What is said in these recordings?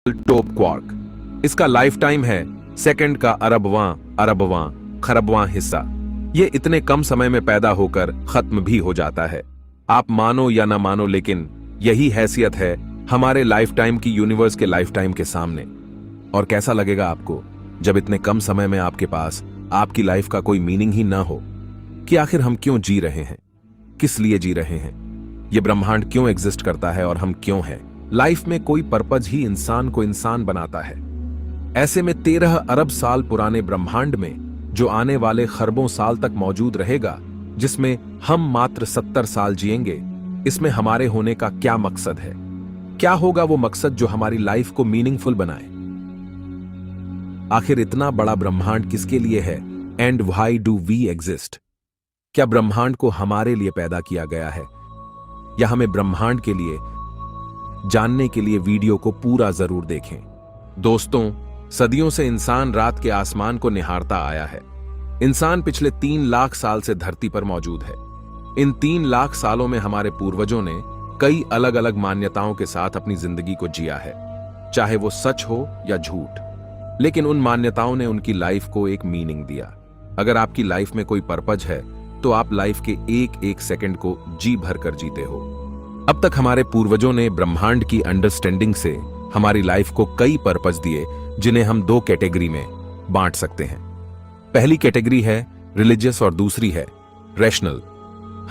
टोप क्वार्क। इसका life time है सेकंड का अरबवां खरबवां हिस्सा। ये इतने कम समय में पैदा होकर खत्म भी हो जाता है। आप मानो या ना मानो, लेकिन यही हैसियत है हमारे लाइफ टाइम की यूनिवर्स के लाइफ टाइम के सामने। और कैसा लगेगा आपको जब इतने कम समय में आपके पास आपकी लाइफ का कोई मीनिंग ही ना हो कि आखिर हम क्यों जी रहे हैं, किस लिए जी रहे हैं, ये ब्रह्मांड क्यों एग्जिस्ट करता है और हम क्यों हैं। लाइफ में कोई पर्पज ही इंसान को इंसान बनाता है। ऐसे में 13 अरब साल पुराने ब्रह्मांड में जो आने वाले खरबों साल तक मौजूद रहेगा, जिसमें हम मात्र 70 साल जिएंगे, इसमें हमारे होने का क्या मकसद है? क्या होगा वो मकसद जो हमारी लाइफ को मीनिंगफुल बनाए? आखिर इतना बड़ा ब्रह्मांड किसके लिए है? And why do we exist? क्या ब्रह्मांड को हमारे लिए पैदा किया गया है या हमें ब्रह्मांड के लिए जानने के लिए वीडियो को पूरा जरूर देखें। दोस्तों, सदियों से इंसान रात के आसमान को निहारता आया है। इंसान पिछले 3 लाख साल से धरती पर मौजूद है। इन 3 लाख सालों में हमारे पूर्वजों ने कई अलग अलग मान्यताओं के साथ अपनी जिंदगी को जिया है, चाहे वो सच हो या झूठ। लेकिन उन मान्यताओं ने उनकी लाइफ को एक मीनिंग दिया। अगर आपकी लाइफ में कोई पर्पज है तो आप लाइफ के एक एक सेकंड को जी भर कर जीते हो। अब तक हमारे पूर्वजों ने ब्रह्मांड की अंडरस्टैंडिंग से हमारी लाइफ को कई पर्पस दिए, जिन्हें हम 2 कैटेगरी में बांट सकते हैं। पहली कैटेगरी है रिलीजियस और दूसरी है रैशनल।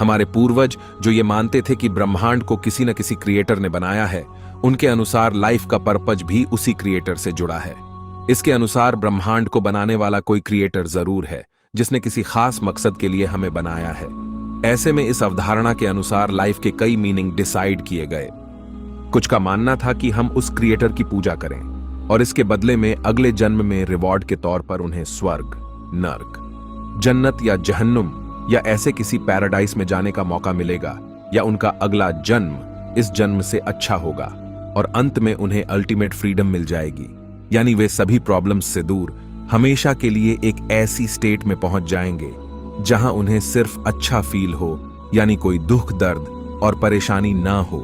हमारे पूर्वज जो ये मानते थे कि ब्रह्मांड को किसी न किसी क्रिएटर ने बनाया है, उनके अनुसार लाइफ का पर्पज भी उसी क्रिएटर से जुड़ा है। इसके अनुसार ब्रह्मांड को बनाने वाला कोई क्रिएटर जरूर है, जिसने किसी खास मकसद के लिए हमें बनाया है। ऐसे में इस अवधारणा के अनुसार लाइफ के कई मीनिंग डिसाइड किए गए। कुछ का मानना था कि हम उस क्रिएटर की पूजा करें और इसके बदले में अगले जन्म में रिवॉर्ड के तौर पर उन्हें स्वर्ग, नर्क, जन्नत या जहन्नुम या ऐसे किसी पैराडाइस में जाने का मौका मिलेगा, या उनका अगला जन्म इस जन्म से अच्छा होगा और अंत में उन्हें अल्टीमेट फ्रीडम मिल जाएगी। यानी वे सभी प्रॉब्लम्स से दूर हमेशा के लिए एक ऐसी स्टेट में पहुंच जाएंगे जहां उन्हें सिर्फ अच्छा फील हो, यानी कोई दुख, दर्द और परेशानी ना हो।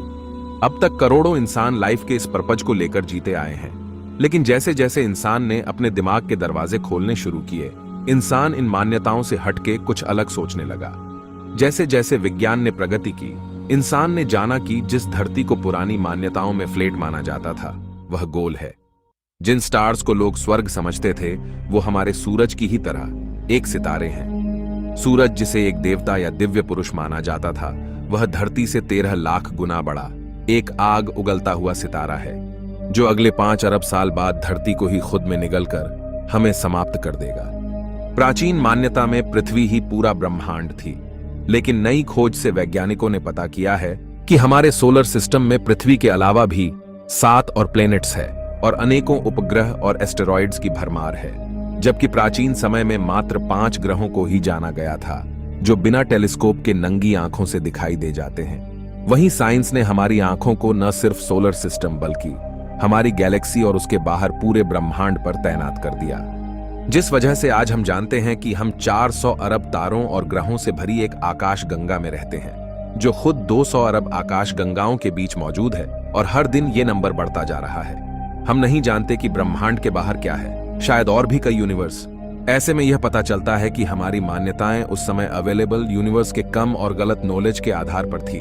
अब तक करोड़ों इंसान लाइफ के इस पर्पज को लेकर जीते आए हैं, लेकिन जैसे जैसे इंसान ने अपने दिमाग के दरवाजे खोलने शुरू किए, इंसान इन मान्यताओं से हटके कुछ अलग सोचने लगा। जैसे जैसे विज्ञान ने प्रगति की, इंसान ने जाना कि जिस धरती को पुरानी मान्यताओं में फ्लैट माना जाता था, वह गोल है। जिन स्टार्स को लोग स्वर्ग समझते थे, वो हमारे सूरज की ही तरह एक सितारे हैं। सूरज, जिसे एक देवता या दिव्य पुरुष माना जाता था, वह धरती से 13 लाख गुना बड़ा एक आग उगलता हुआ सितारा है, जो अगले 5 अरब साल बाद धरती को ही खुद में निगलकर हमें समाप्त कर देगा। प्राचीन मान्यता में पृथ्वी ही पूरा ब्रह्मांड थी, लेकिन नई खोज से वैज्ञानिकों ने पता किया है कि हमारे सोलर सिस्टम में पृथ्वी के अलावा भी 7 और प्लैनेट्स है और अनेकों उपग्रह और एस्टेरॉइड्स की भरमार है। जबकि प्राचीन समय में मात्र 5 ग्रहों को ही जाना गया था, जो बिना टेलीस्कोप के नंगी आंखों से दिखाई दे जाते हैं। वहीं साइंस ने हमारी आंखों को न सिर्फ सोलर सिस्टम बल्कि हमारी गैलेक्सी और उसके बाहर पूरे ब्रह्मांड पर तैनात कर दिया, जिस वजह से आज हम जानते हैं कि हम 400 अरब तारों और ग्रहों से भरी एक आकाश गंगा में रहते हैं, जो खुद 200 अरब आकाश गंगाओं के बीच मौजूद है, और हर दिन ये नंबर बढ़ता जा रहा है। हम नहीं जानते कि ब्रह्मांड के बाहर क्या है, शायद और भी कई यूनिवर्स। ऐसे में यह पता चलता है कि हमारी मान्यताएं उस समय अवेलेबल यूनिवर्स के कम और गलत नॉलेज के आधार पर थी।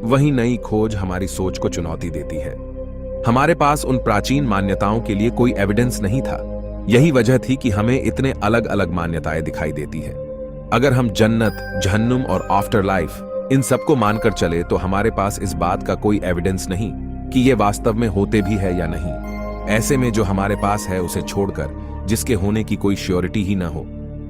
वही नई खोज हमारी सोच को चुनौती देती है। हमारे पास उन प्राचीन मान्यताओं के लिए कोई एविडेंस नहीं था। यही वजह थी कि हमें इतने अलग अलग मान्यताएं दिखाई देती है। अगर हम जन्नत, जहन्नुम और आफ्टर लाइफ इन सबको मानकर चले, तो हमारे पास इस बात का कोई एविडेंस नहीं कि ये वास्तव में होते भी है या नहीं। ऐसे में जो हमारे पास है उसे छोड़कर, जिसके होने की कोई श्योरिटी ही ना हो,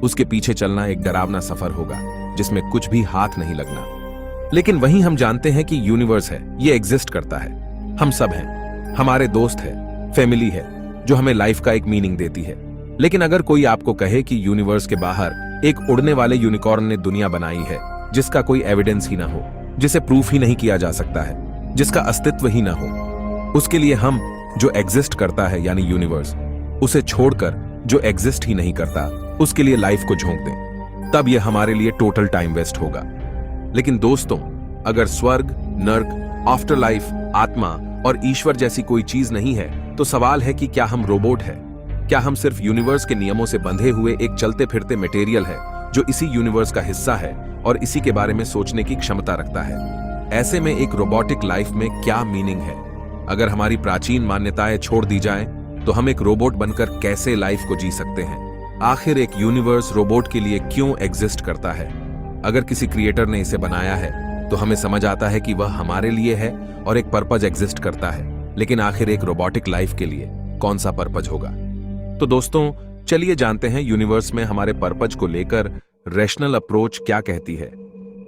उसके पीछे चलना एक डरावना सफर होगा जिसमें कुछ भी हाथ नहीं लगना। लेकिन वहीं हम जानते हैं कि यूनिवर्स है, ये एग्जिस्ट करता है, हम सब हैं, हमारे दोस्त है, फैमिली है, जो हमें लाइफ का एक मीनिंग देती है। लेकिन अगर कोई आपको कहे कि यूनिवर्स के बाहर एक उड़ने वाले यूनिकॉर्न ने दुनिया बनाई है, जिसका कोई एविडेंस ही ना हो, जिसे प्रूफ ही नहीं किया जा सकता है, जिसका अस्तित्व ही ना हो, उसके लिए हम जो एग्जिस्ट करता है यानी यूनिवर्स, उसे छोड़कर जो एग्जिस्ट ही नहीं करता, उसके लिए लाइफ को झोंक दें, तब यह हमारे लिए टोटल टाइम वेस्ट होगा। लेकिन दोस्तों, अगर स्वर्ग, नर्क, आफ्टर लाइफ, आत्मा और ईश्वर जैसी कोई चीज नहीं है, तो सवाल है कि क्या हम रोबोट है? क्या हम सिर्फ यूनिवर्स के नियमों से बंधे हुए एक चलते फिरते मटेरियल है जो इसी यूनिवर्स का हिस्सा है और इसी के बारे में सोचने की क्षमता रखता है? ऐसे में एक रोबोटिक लाइफ में क्या मीनिंग है? अगर हमारी प्राचीन मान्यताएं छोड़ दी जाएं, तो हम एक रोबोट बनकर कैसे लाइफ को जी सकते हैं? आखिर एक यूनिवर्स रोबोट के लिए क्यों एग्जिस्ट करता है? अगर किसी क्रिएटर ने इसे बनाया है तो हमें समझ आता है कि वह हमारे लिए है और एक पर्पज एग्जिस्ट करता है, लेकिन आखिर एक रोबोटिक लाइफ के लिए कौन सा पर्पज होगा? तो दोस्तों, चलिए जानते हैं यूनिवर्स में हमारे पर्पज को लेकर रैशनल अप्रोच क्या कहती है।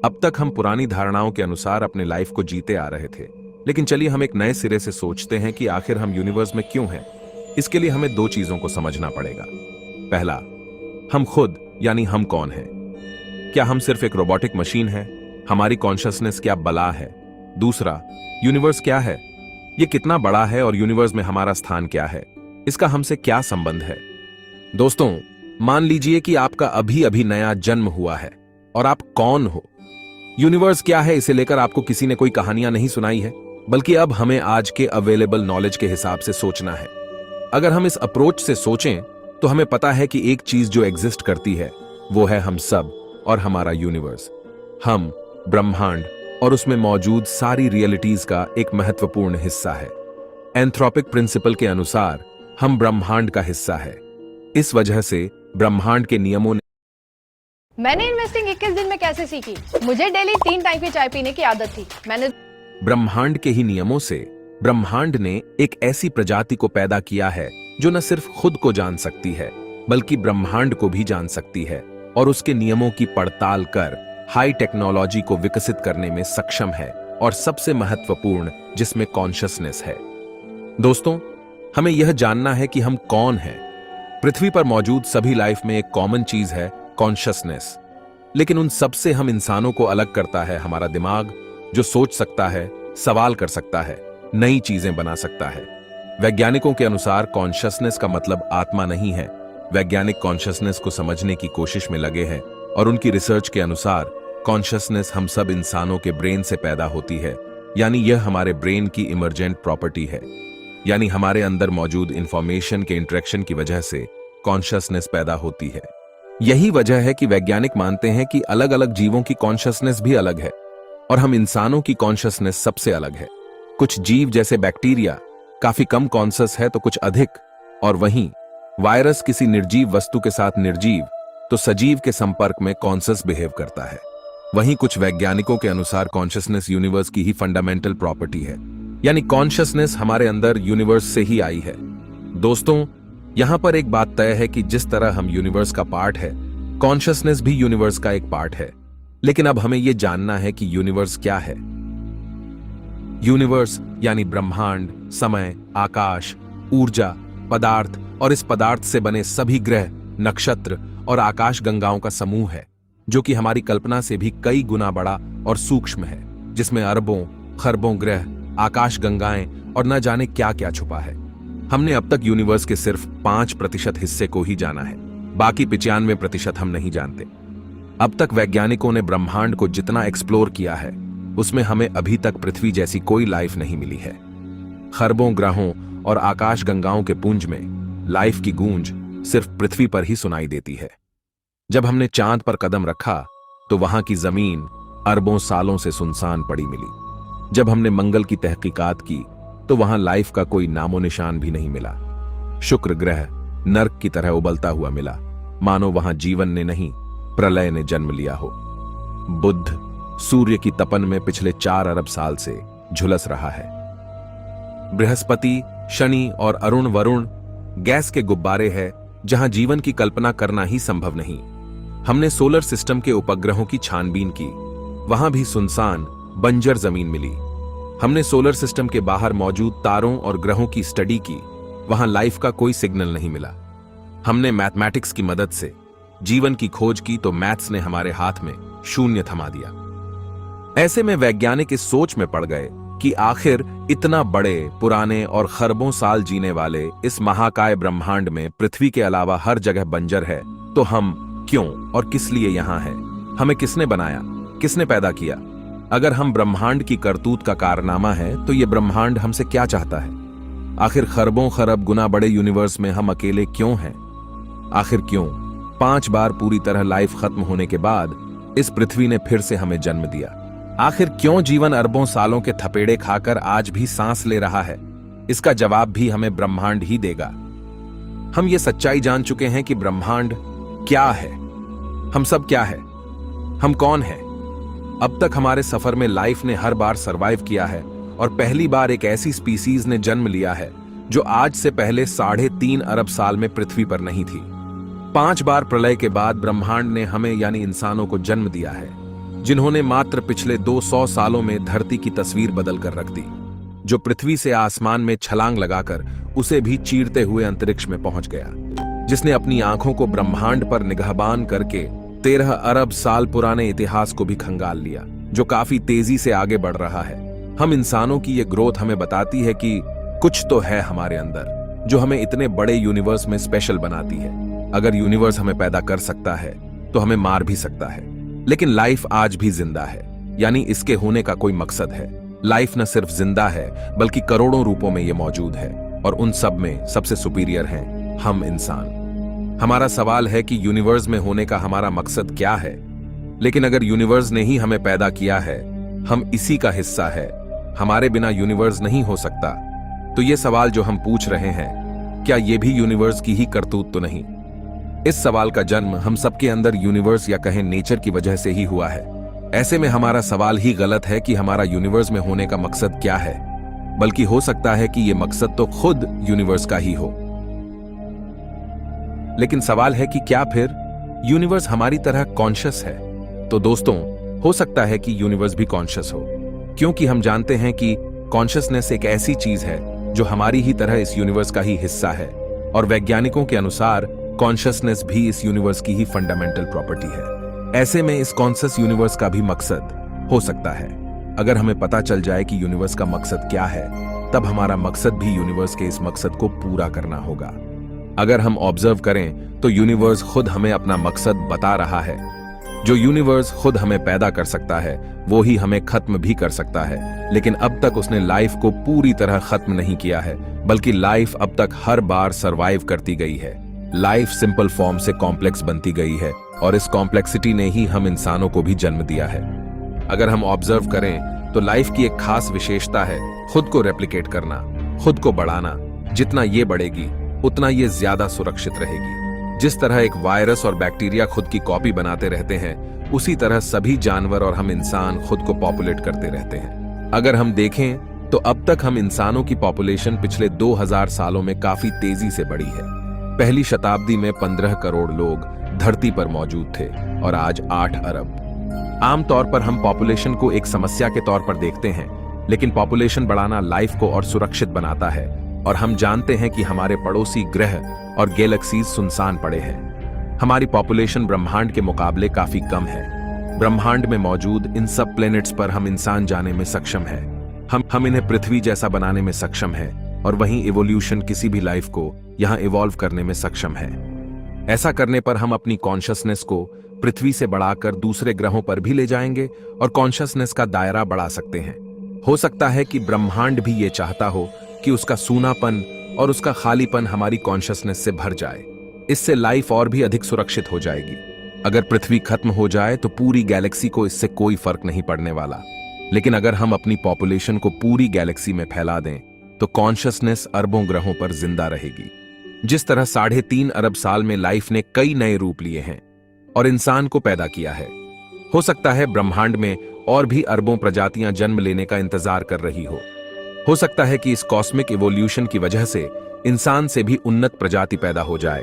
अब तक हम पुरानी धारणाओं के अनुसार अपने लाइफ को जीते आ रहे थे, लेकिन चलिए हम एक नए सिरे से सोचते हैं कि आखिर हम यूनिवर्स में क्यों हैं। इसके लिए हमें 2 चीजों को समझना पड़ेगा। पहला, हम खुद यानी हम कौन हैं? क्या हम सिर्फ एक रोबोटिक मशीन है? हमारी कॉन्शियसनेस क्या बला है? दूसरा, यूनिवर्स क्या है? ये कितना बड़ा है और यूनिवर्स में हमारा स्थान क्या है? इसका हमसे क्या संबंध है? दोस्तों, मान लीजिए कि आपका अभी अभी नया जन्म हुआ है और आप कौन हो? यूनिवर्स क्या है, इसे लेकर आपको किसी ने कोई कहानियां नहीं सुनाई है, बल्कि अब हमें आज के अवेलेबल नॉलेज के हिसाब से सोचना है। अगर हम इस अप्रोच से सोचें तो हमें पता है कि एक चीज जो एग्जिस्ट करती है वो है हम सब और हमारा यूनिवर्स। हम ब्रह्मांड और उसमें मौजूद सारी रियलिटीज का एक महत्वपूर्ण हिस्सा है। एंथ्रोपिक प्रिंसिपल के अनुसार हम ब्रह्मांड का हिस्सा है। इस वजह से ब्रह्मांड के नियमों ने मैंने इन्वेस्टिंग 21 दिन में कैसे सीखी? मुझे डेली 3 टाइम की चाय पीने की आदत थी। मैंने ब्रह्मांड के ही नियमों से ब्रह्मांड ने एक ऐसी प्रजाति को पैदा किया है जो न सिर्फ खुद को जान सकती है, बल्कि ब्रह्मांड को भी जान सकती है और उसके नियमों की पड़ताल कर हाई टेक्नोलॉजी को विकसित करने में सक्षम है, और सबसे महत्वपूर्ण जिसमें कॉन्शियसनेस है। दोस्तों, हमें यह जानना है कि हम कौन हैं। पृथ्वी पर मौजूद सभी लाइफ में एक कॉमन चीज है कॉन्शियसनेस, लेकिन उन सब से हम इंसानों को अलग करता है हमारा दिमाग, जो सोच सकता है, सवाल कर सकता है, नई चीजें बना सकता है। वैज्ञानिकों के अनुसार कॉन्शियसनेस का मतलब आत्मा नहीं है। वैज्ञानिक कॉन्शियसनेस को समझने की कोशिश में लगे हैं और उनकी रिसर्च के अनुसार कॉन्शियसनेस हम सब इंसानों के ब्रेन से पैदा होती है, यानी यह हमारे ब्रेन की इमर्जेंट प्रॉपर्टी है, यानी हमारे अंदर मौजूद इंफॉर्मेशन के इंटरेक्शन की वजह से कॉन्शियसनेस पैदा होती है। यही वजह है कि वैज्ञानिक मानते हैं कि अलग अलग जीवों की कॉन्शियसनेस भी अलग है और हम इंसानों की कॉन्शियसनेस सबसे अलग है। कुछ जीव जैसे बैक्टीरिया काफी कम कॉन्शियस है तो कुछ अधिक, और वहीं वायरस किसी निर्जीव वस्तु के साथ निर्जीव तो सजीव के संपर्क में कॉन्शियस बिहेव करता है। वहीं कुछ वैज्ञानिकों के अनुसार कॉन्शियसनेस यूनिवर्स की ही फंडामेंटल प्रॉपर्टी है, यानी कॉन्शियसनेस हमारे अंदर यूनिवर्स से ही आई है। दोस्तों, यहां पर एक बात तय है कि जिस तरह हम यूनिवर्स का पार्ट है, कॉन्शियसनेस भी यूनिवर्स का एक पार्ट है। लेकिन अब हमें यह जानना है कि यूनिवर्स क्या है। यूनिवर्स यानी ब्रह्मांड, समय, आकाश, ऊर्जा, पदार्थ और इस पदार्थ से बने सभी ग्रह, नक्षत्र और आकाश गंगाओं का समूह है, जो कि हमारी कल्पना से भी कई गुना बड़ा और सूक्ष्म है, जिसमें अरबों खरबों ग्रह, आकाश गंगाएं और न जाने क्या क्या छुपा है। हमने अब तक यूनिवर्स के सिर्फ 5% हिस्से को ही जाना है, बाकी 95% हम नहीं जानते। अब तक वैज्ञानिकों ने ब्रह्मांड को जितना एक्सप्लोर किया है, उसमें हमें अभी तक पृथ्वी जैसी कोई लाइफ नहीं मिली है। खरबों ग्रहों और आकाश गंगाओं के पुंज में लाइफ की गूंज सिर्फ पृथ्वी पर ही सुनाई देती है। जब हमने चांद पर कदम रखा तो वहां की जमीन अरबों सालों से सुनसान पड़ी मिली। जब हमने मंगल की तहकीकात की तो वहां लाइफ का कोई नामो निशान भी नहीं मिला। शुक्र ग्रह नर्क की तरह उबलता हुआ मिला, मानो वहां जीवन ने नहीं प्रलय ने जन्म लिया हो। बुध सूर्य की तपन में पिछले 4 अरब साल से झुलस रहा है। बृहस्पति, शनि और अरुण वरुण गैस के गुब्बारे हैं, जहां जीवन की कल्पना करना ही संभव नहीं। हमने सोलर सिस्टम के उपग्रहों की छानबीन की, वहां भी सुनसान बंजर जमीन मिली। हमने सोलर सिस्टम के बाहर मौजूद तारों और ग्रहों की स्टडी की, वहां लाइफ का कोई सिग्नल नहीं मिला। हमने मैथमेटिक्स की मदद से जीवन की खोज की तो मैथ्स ने हमारे हाथ में शून्य थमा दिया। ऐसे में वैज्ञानिक इस सोच में पड़ गए कि आखिर इतना बड़े, पुराने और खरबों साल जीने वाले इस महाकाय ब्रह्मांड में पृथ्वी के अलावा हर जगह बंजर है, तो हम क्यों और किस लिए यहां हैं? हमें किसने बनाया, किसने पैदा किया? अगर हम ब्रह्मांड की करतूत का कारनामा है तो यह ब्रह्मांड हमसे क्या चाहता है? आखिर खरबों खरब गुना बड़े यूनिवर्स में हम अकेले क्यों हैं? आखिर क्यों 5 बार पूरी तरह लाइफ खत्म होने के बाद इस पृथ्वी ने फिर से हमें जन्म दिया? आखिर क्यों जीवन अरबों सालों के थपेड़े खाकर आज भी सांस ले रहा है? इसका जवाब भी हमें ब्रह्मांड ही देगा। हम ये सच्चाई जान चुके हैं कि ब्रह्मांड क्या है, हम सब क्या है, हम कौन हैं। अब तक हमारे सफर में लाइफ ने हर बार सरवाइव किया है और पहली बार एक ऐसी स्पीसीज ने जन्म लिया है जो आज से पहले 3.5 अरब साल में पृथ्वी पर नहीं थी। 5 बार प्रलय के बाद ब्रह्मांड ने हमें यानी इंसानों को जन्म दिया है, जिन्होंने मात्र पिछले 200 सालों में धरती की तस्वीर बदल कर रख दी, जो पृथ्वी से आसमान में छलांग लगाकर उसे भी चीरते हुए अंतरिक्ष में पहुंच गया, जिसने अपनी आंखों को ब्रह्मांड पर निगाहबान करके 13 अरब साल पुराने इतिहास को भी खंगाल लिया, जो काफी तेजी से आगे बढ़ रहा है। हम इंसानों की ये ग्रोथ हमें बताती है कि कुछ तो है हमारे अंदर जो हमें इतने बड़े यूनिवर्स में स्पेशल बनाती है। अगर यूनिवर्स हमें पैदा कर सकता है तो हमें मार भी सकता है, लेकिन लाइफ आज भी जिंदा है, यानी इसके होने का कोई मकसद है। लाइफ न सिर्फ जिंदा है बल्कि करोड़ों रूपों में ये मौजूद है, और उन सब में सबसे सुपीरियर हैं हम इंसान। हमारा सवाल है कि यूनिवर्स में होने का हमारा मकसद क्या है? लेकिन अगर यूनिवर्स ने ही हमें पैदा किया है, हम इसी का हिस्सा है, हमारे बिना यूनिवर्स नहीं हो सकता, तो ये सवाल जो हम पूछ रहे हैं, क्या ये भी यूनिवर्स की ही करतूत तो नहीं? इस सवाल का जन्म हम सबके अंदर यूनिवर्स या कहें नेचर की वजह से ही हुआ है। ऐसे में हमारा सवाल ही गलत है कि हमारा यूनिवर्स में होने का मकसद क्या है, बल्कि हो सकता है कि यह मकसद तो खुद यूनिवर्स का ही हो। लेकिन सवाल है कि क्या फिर यूनिवर्स हमारी तरह कॉन्शियस है? तो दोस्तों, हो सकता है कि यूनिवर्स भी कॉन्शियस हो, क्योंकि हम जानते हैं कि कॉन्शियसनेस एक ऐसी चीज है जो हमारी ही तरह इस यूनिवर्स का ही हिस्सा है, और वैज्ञानिकों के अनुसार कॉन्शियसनेस भी इस यूनिवर्स की ही फंडामेंटल प्रॉपर्टी है। ऐसे में इस कॉन्शियस यूनिवर्स का भी मकसद हो सकता है। अगर हमें पता चल जाए कि यूनिवर्स का मकसद क्या है, तब हमारा मकसद भी यूनिवर्स के इस मकसद को पूरा करना होगा। अगर हम ऑब्जर्व करें तो यूनिवर्स खुद हमें अपना मकसद बता रहा है। जो यूनिवर्स खुद हमें पैदा कर सकता है वो ही हमें खत्म भी कर सकता है, लेकिन अब तक उसने लाइफ को पूरी तरह खत्म नहीं किया है, बल्कि लाइफ अब तक हर बार सरवाइव करती गई है। लाइफ सिंपल फॉर्म से कॉम्प्लेक्स बनती गई है, और इस कॉम्प्लेक्सिटी ने ही हम इंसानों को भी जन्म दिया है। अगर हम ऑब्जर्व करें तो लाइफ की एक खास विशेषता है खुद को रेप्लिकेट करना, खुद को बढ़ाना। जितना ये बढ़ेगी उतना ये ज्यादा सुरक्षित रहेगी। जिस तरह एक वायरस और बैक्टीरिया खुद की कॉपी बनाते रहते हैं, उसी तरह सभी जानवर और हम इंसान खुद को पॉपुलेट करते रहते हैं। अगर हम देखें तो अब तक हम इंसानों की पॉपुलेशन पिछले 2000 सालों में काफी तेजी से बढ़ी है। पहली शताब्दी में 15 करोड़ लोग धरती पर मौजूद थे और आज 8 अरब। आमतौर पर हम पॉपुलेशन को एक समस्या के तौर पर देखते हैं, लेकिन पॉपुलेशन बढ़ाना लाइफ को और सुरक्षित बनाता है, और हम जानते हैं कि हमारे पड़ोसी ग्रह और गैलेक्सीज सुनसान पड़े हैं। हमारी पॉपुलेशन ब्रह्मांड के मुकाबले काफी कम है। ब्रह्मांड में मौजूद इन सब प्लैनेट्स पर हम इंसान जाने में सक्षम है। हम इन्हें पृथ्वी जैसा बनाने में सक्षम है, और वहीं इवोल्यूशन किसी भी लाइफ को यहां इवॉल्व करने में सक्षम है। ऐसा करने पर हम अपनी कॉन्शियसनेस को पृथ्वी से बढ़ाकर दूसरे ग्रहों पर भी ले जाएंगे और कॉन्शियसनेस का दायरा बढ़ा सकते हैं। हो सकता है कि ब्रह्मांड भी ये चाहता हो कि उसका सूनापन और उसका खालीपन हमारी कॉन्शियसनेस से भर जाए। इससे लाइफ और भी अधिक सुरक्षित हो जाएगी। अगर पृथ्वी खत्म हो जाए तो पूरी गैलेक्सी को इससे कोई फर्क नहीं पड़ने वाला, लेकिन अगर हम अपनी पॉपुलेशन को पूरी गैलेक्सी में फैला दें तो कॉन्शियसनेस अरबों ग्रहों पर जिंदा रहेगी। जिस तरह 3.5 अरब साल में लाइफ ने कई नए रूप लिए हैं और इंसान को पैदा किया है, हो सकता है ब्रह्मांड में और भी अरबों प्रजातियां जन्म लेने का इंतजार कर रही हो सकता है कि इस कॉस्मिक इवोल्यूशन की वजह से इंसान से भी उन्नत प्रजाति पैदा हो जाए।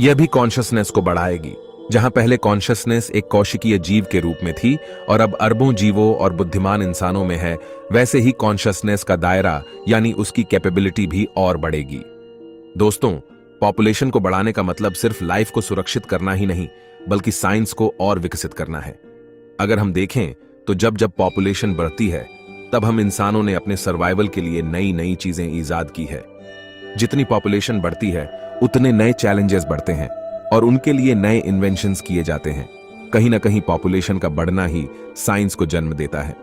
यह भी कॉन्शियसनेस को बढ़ाएगी। जहां पहले कॉन्शियसनेस एक कौशिकीय जीव के रूप में थी और अब अरबों जीवों और बुद्धिमान इंसानों में है, वैसे ही कॉन्शियसनेस का दायरा यानी उसकी कैपेबिलिटी भी और बढ़ेगी। दोस्तों, पॉपुलेशन को बढ़ाने का मतलब सिर्फ लाइफ को सुरक्षित करना ही नहीं, बल्कि साइंस को और विकसित करना है। अगर हम देखें तो जब जब पॉपुलेशन बढ़ती है, तब हम इंसानों ने अपने सर्वाइवल के लिए नई नई चीजें ईजाद की है। जितनी पॉपुलेशन बढ़ती है, उतने नए चैलेंजेस बढ़ते हैं और उनके लिए नए इन्वेंशंस किए जाते हैं। कहीं ना कहीं पॉपुलेशन का बढ़ना ही साइंस को जन्म देता है।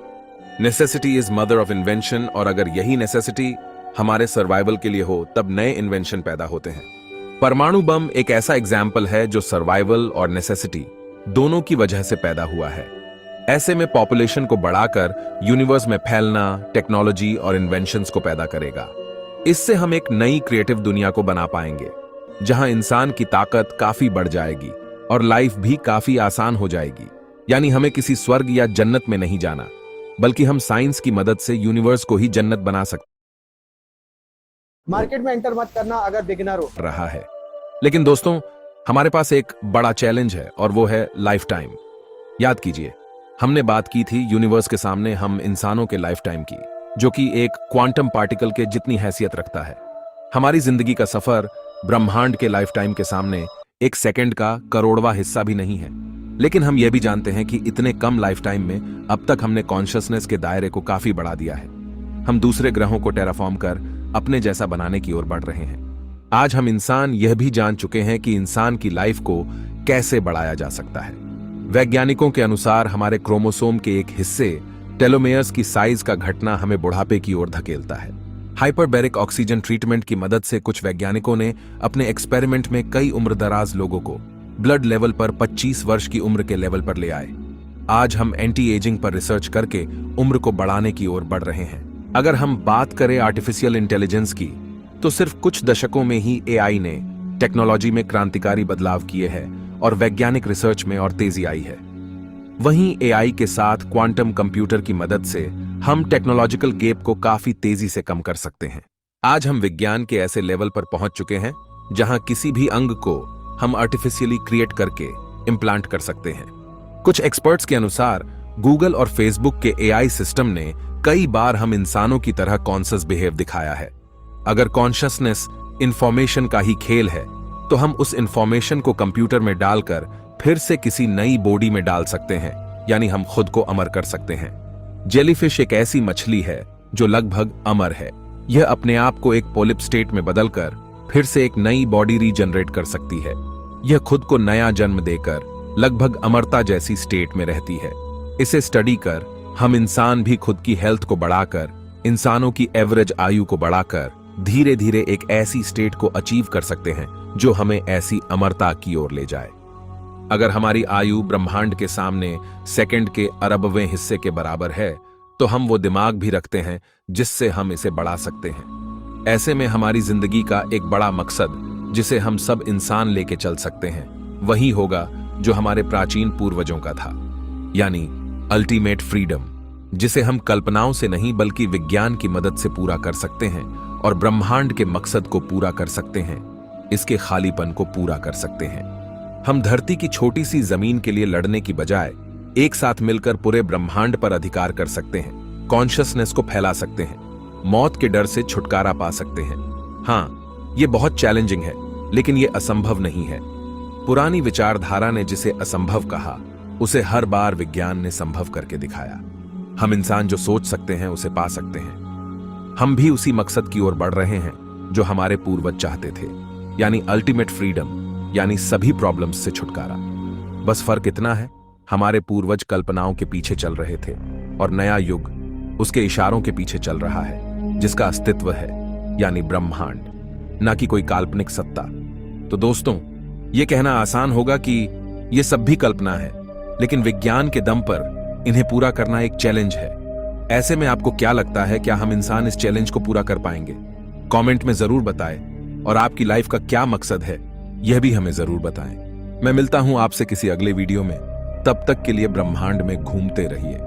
Necessity is mother of invention, और अगर यही नेसेसिटी हमारे सर्वाइवल के लिए हो, तब नए इन्वेंशन पैदा होते हैं। परमाणु बम एक ऐसा एग्जाम्पल है जो सर्वाइवल और नेसेसिटी दोनों की वजह से पैदा हुआ है। ऐसे में पॉपुलेशन को बढ़ाकर यूनिवर्स में फैलना टेक्नोलॉजी और इन्वेंशंस को पैदा करेगा। इससे हम एक नई क्रिएटिव दुनिया को बना पाएंगे, जहां इंसान की ताकत काफी बढ़ जाएगी और लाइफ भी काफी आसान हो जाएगी। यानी हमें किसी स्वर्ग या जन्नत में नहीं जाना, बल्कि हम साइंस की मदद से यूनिवर्स को ही जन्नत बना सकते मार्केट में एंटर मत करना अगर बिगिनर हो रहा है। लेकिन दोस्तों, हमारे पास एक बड़ा चैलेंज है और वो है लाइफ टाइम। याद कीजिए, हमने बात की थी यूनिवर्स के सामने हम इंसानों के लाइफ टाइम की, जो कि एक क्वांटम पार्टिकल के जितनी हैसियत रखता है। हमारी जिंदगी का सफर ब्रह्मांड के लाइफ टाइम के सामने एक सेकंड का करोड़वां हिस्सा भी नहीं है। लेकिन हम यह भी जानते हैं कि इतने कम लाइफ टाइम में अब तक हमने कॉन्शियसनेस के दायरे को काफी बढ़ा दिया है। हम दूसरे ग्रहों को टेराफॉर्म कर अपने जैसा बनाने की ओर बढ़ रहे हैं। आज हम इंसान यह भी जान चुके हैं कि इंसान की लाइफ को कैसे बढ़ाया जा सकता है। वैज्ञानिकों के अनुसार हमारे क्रोमोसोम के एक हिस्से टेलोमेयर्स की साइज का घटना हमें बुढ़ापे की ओर धकेलता है। हाइपरबैरिक ऑक्सीजन ट्रीटमेंट की मदद से कुछ वैज्ञानिकों ने अपने एक्सपेरिमेंट में कई उम्रदराज लोगों को ब्लड लेवल पर 25 वर्ष की उम्र के लेवल पर ले आए। आज हम एंटी एजिंग पर रिसर्च करके उम्र को बढ़ाने की ओर बढ़ रहे हैं। अगर हम बात करें आर्टिफिशियल इंटेलिजेंस की, तो सिर्फ कुछ दशकों में ही एआई ने टेक्नोलॉजी में क्रांतिकारी बदलाव किए हैं और वैज्ञानिक रिसर्च में और तेजी आई है। वहीं एआई के साथ क्वांटम कंप्यूटर की मदद से हम टेक्नोलॉजिकल गैप को काफी तेजी से कम कर सकते हैं। आज हम विज्ञान के ऐसे लेवल पर पहुंच चुके हैं जहां किसी भी अंग को हम आर्टिफिशियली क्रिएट करके इम्प्लांट कर सकते हैं। कुछ एक्सपर्ट्स के अनुसार गूगल और फेसबुक के एआई सिस्टम ने कई बार हम इंसानों की तरह कॉन्शियस बिहेव दिखाया है। अगर कॉन्शियसनेस इंफॉर्मेशन का ही खेल है, तो हम उस इंफॉर्मेशन को कंप्यूटर में डालकर फिर से किसी नई बॉडी में डाल सकते हैं, यानी हम खुद को अमर कर सकते हैं। जेलीफिश एक ऐसी मछली है जो लगभग अमर है। यह अपने आप को एक पोलिप स्टेट में बदलकर फिर से एक नई बॉडी रीजनरेट कर सकती है। यह खुद को नया जन्म देकर लगभग अमरता जैसी स्टेट में रहती है। इसे स्टडी कर हम इंसान भी खुद की हेल्थ को बढ़ाकर, इंसानों की एवरेज आयु को बढ़ाकर धीरे धीरे एक ऐसी स्टेट को अचीव कर सकते हैं जो हमें ऐसी अमरता की ओर ले जाए। अगर हमारी आयु ब्रह्मांड के सामने सेकंड के अरबवें हिस्से के बराबर है, तो हम वो दिमाग भी रखते हैं जिससे हम इसे बढ़ा सकते हैं। ऐसे में हमारी जिंदगी का एक बड़ा मकसद, जिसे हम सब इंसान लेके चल सकते हैं, वही होगा जो हमारे प्राचीन पूर्वजों का था, यानी अल्टीमेट फ्रीडम, जिसे हम कल्पनाओं से नहीं बल्कि विज्ञान की मदद से पूरा कर सकते हैं और ब्रह्मांड के मकसद को पूरा कर सकते हैं, इसके खालीपन को पूरा कर सकते हैं। हम धरती की छोटी सी जमीन के लिए लड़ने की बजाय एक साथ मिलकर पूरे ब्रह्मांड पर अधिकार कर सकते हैं, कॉन्शियसनेस को फैला सकते हैं, मौत के डर से छुटकारा पा सकते हैं। हाँ, ये बहुत चैलेंजिंग है, लेकिन ये असंभव नहीं है। पुरानी विचारधारा ने जिसे असंभव कहा, उसे हर बार विज्ञान ने संभव करके दिखाया। हम इंसान जो सोच सकते हैं उसे पा सकते हैं। हम भी उसी मकसद की ओर बढ़ रहे हैं जो हमारे पूर्वज चाहते थे, यानी अल्टीमेट फ्रीडम, यानी सभी प्रॉब्लम्स से छुटकारा। बस फर्क इतना है, हमारे पूर्वज कल्पनाओं के पीछे चल रहे थे और नया युग उसके इशारों के पीछे चल रहा है, जिसका अस्तित्व है, यानी ब्रह्मांड, ना कि कोई काल्पनिक सत्ता। तो दोस्तों, यह कहना आसान होगा कि यह सब भी कल्पना है, लेकिन विज्ञान के दम पर इन्हें पूरा करना एक चैलेंज है। ऐसे में आपको क्या लगता है, क्या हम इंसान इस चैलेंज को पूरा कर पाएंगे? कमेंट में जरूर बताएं, और आपकी लाइफ का क्या मकसद है यह भी हमें जरूर बताएं। मैं मिलता हूं आपसे किसी अगले वीडियो में। तब तक के लिए ब्रह्मांड में घूमते रहिए।